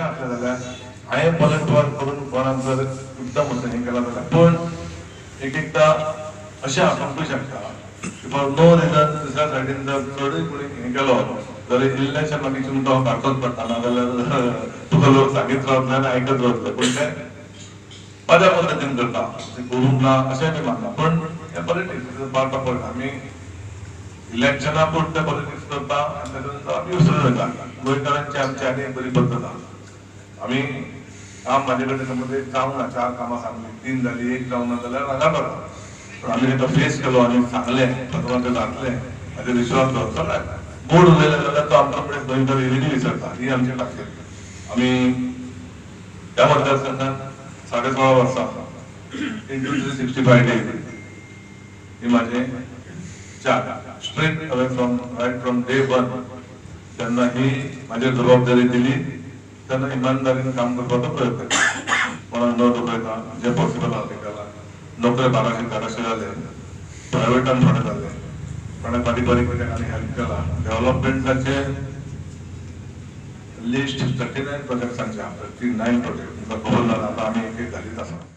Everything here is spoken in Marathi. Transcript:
असले जाल्यार हांवें पलटवार करून कोणाक जर एकदम असं हें केला जाल्यार पण एक एकदां अशें आसूंकूय शकता फॉर नो रिजन दुसऱ्या सायडीन जर चडूय कोणी हें केलो जाल्यार इल्लेशें मागीर तुमकां काडचोच पडटा ना जाल्यार तुका लोक सांगीत रावतले आनी आयकत रावतले पण ते माझ्या पद्धतीन करता करूंक ना अशें बी मानना पण हे पॉलिटिक्स पार्ट ऑफ इट आमी इलेक्शना पुरते पॉलिटिक्स करता आनी तातूंत नंतर आमी विसरून वयता गोंयकारांची आमची आनी एक बरी पद्धत आहा आमी काम म्हाजे कडेन समज एक जावंक ना 4 कामां सांगली 3 जाली 1 जावंक ना जाल्यार रागार जाता पण आमी ताका फेस केलो आनी सांगलें भगवंत जातलें हाजेर विश्वास दवरता जाल्यार बोर्ड उलयले जाल्यार तो आमकां फुडें गोंयकार हेरीनी विसरता ही आमची खासीयत आमी ह्या मतदारसंघात 16.5 वर्सां into 365 days ही माझे straight away from right from day 1 त्यांना ही माझी जबाबदारी दिली त्यांना इमानदारीने काम करपाचो प्रयत्न केला मला न दुखयता जे पॉसिबल आहा ते केला नोकऱ्या 1200 जाले प्रायव्हेटान थोडे जाले पण बारीक बारीक तांणी हेल्प केला डेव्हलपमेंटाचे लिस्ट 39 प्रोजेक्ट्सांचे 39 प्रोजेक्ट तुमकां खबर ना आता आमी एक एक घालीत आसा